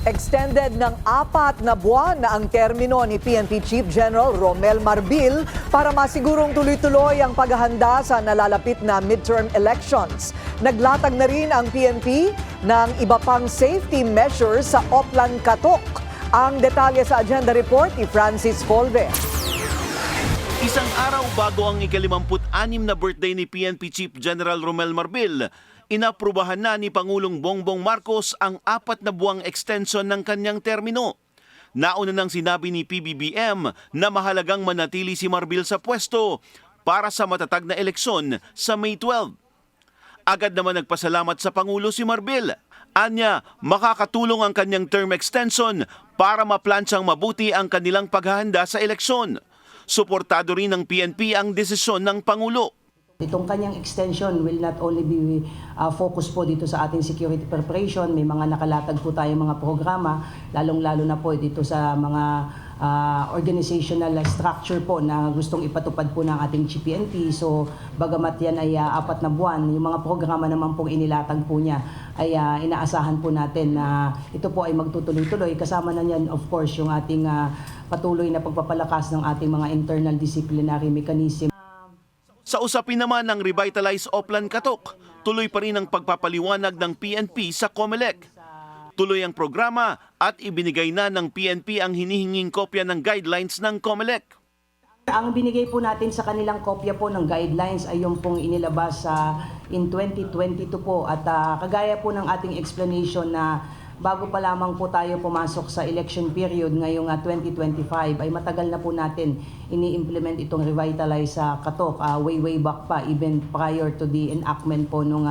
Extended ng 4 na buwan na ang termino ni PNP Chief General Romel Marbil para masigurong tuloy-tuloy ang paghahanda sa nalalapit na midterm elections. Naglatag na rin ang PNP ng iba pang safety measures sa Oplan Katok. Ang detalye sa agenda report ni Francis Folve. Isang araw bago ang ika-56 na birthday ni PNP Chief General Romel Marbil, inaprubahan na ni Pangulong Bongbong Marcos ang 4 na buwang extension ng kanyang termino. Nauna nang sinabi ni PBBM na mahalagang manatili si Marbil sa pwesto para sa matatag na eleksyon sa May 12. Agad naman nagpasalamat sa Pangulo si Marbil. Anya, makakatulong ang kanyang term extension para maplansyang mabuti ang kanilang paghahanda sa eleksyon. Suportado rin ng PNP ang desisyon ng Pangulo. Itong kanyang extension will not only be focus po dito sa ating security preparation, may mga nakalatag po tayong mga programa, lalong-lalo na po dito sa mga organizational structure po na gustong ipatupad po ng ating PNP. So bagamat yan ay 4 na buwan, yung mga programa naman pong inilatag po niya ay inaasahan po natin na ito po ay magtutuloy-tuloy. Kasama na yan of course yung ating patuloy na pagpapalakas ng ating mga internal disciplinary mechanism. Sa usapin naman ng Revitalize Oplan Katok, tuloy pa rin ang pagpapaliwanag ng PNP sa COMELEC. Tuloy ang programa at ibinigay na ng PNP ang hinihinging kopya ng guidelines ng COMELEC. Ang binigay po natin sa kanilang kopya po ng guidelines ay yung pong inilabas in 2022 po at kagaya po ng ating explanation na bago pa lamang po tayo pumasok sa election period ngayong 2025 ay matagal na po natin ini-implement itong Revitalize sa Katok way back pa even prior to the enactment po nung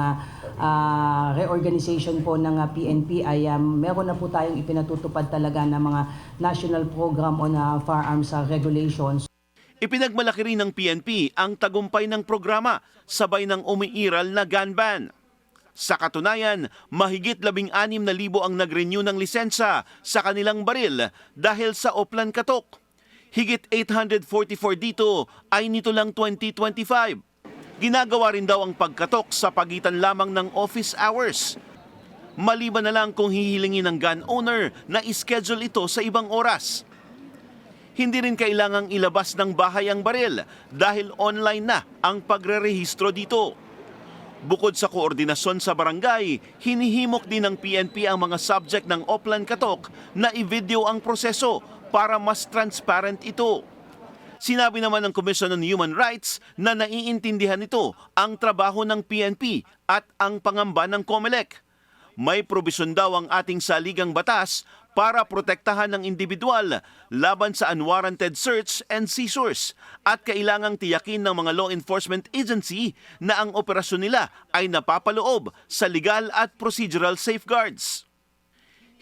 reorganization po ng PNP ay meron na po tayong ipinatutupad talaga ng mga national program on firearms regulations. Ipinagmalaki rin ng PNP ang tagumpay ng programa sabay ng umiiral na gun ban. Sa katunayan, mahigit 16,000 ang nag-renew ng lisensya sa kanilang baril dahil sa Oplan Katok. Higit 844 dito ay nito lang 2025. Ginagawa rin daw ang pagkatok sa pagitan lamang ng office hours. Maliban na lang kung hihilingin ng gun owner na ischedule ito sa ibang oras. Hindi rin kailangang ilabas ng bahay ang baril dahil online na ang pagrerehistro dito. Bukod sa koordinasyon sa barangay, hinihimok din ng PNP ang mga subject ng Oplan Katok na i-video ang proseso para mas transparent ito. Sinabi naman ng Commission on Human Rights na naiintindihan nito ang trabaho ng PNP at ang pangamba ng COMELEC. May probisyon daw ang ating saligang batas para protektahan ng individual laban sa unwarranted search and seizures at kailangang tiyakin ng mga law enforcement agency na ang operasyon nila ay napapaloob sa legal at procedural safeguards.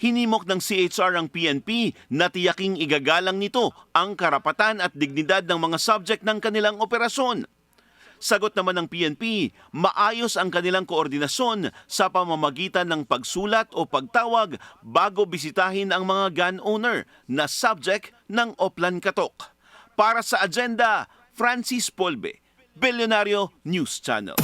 Hinimok ng CHR ang PNP na tiyaking igagalang nito ang karapatan at dignidad ng mga subject ng kanilang operasyon. Sagot naman ng PNP, maayos ang kanilang koordinasyon sa pamamagitan ng pagsulat o pagtawag bago bisitahin ang mga gun owner na subject ng Oplan Katok. Para sa agenda, Francis Folve, Billionario News Channel.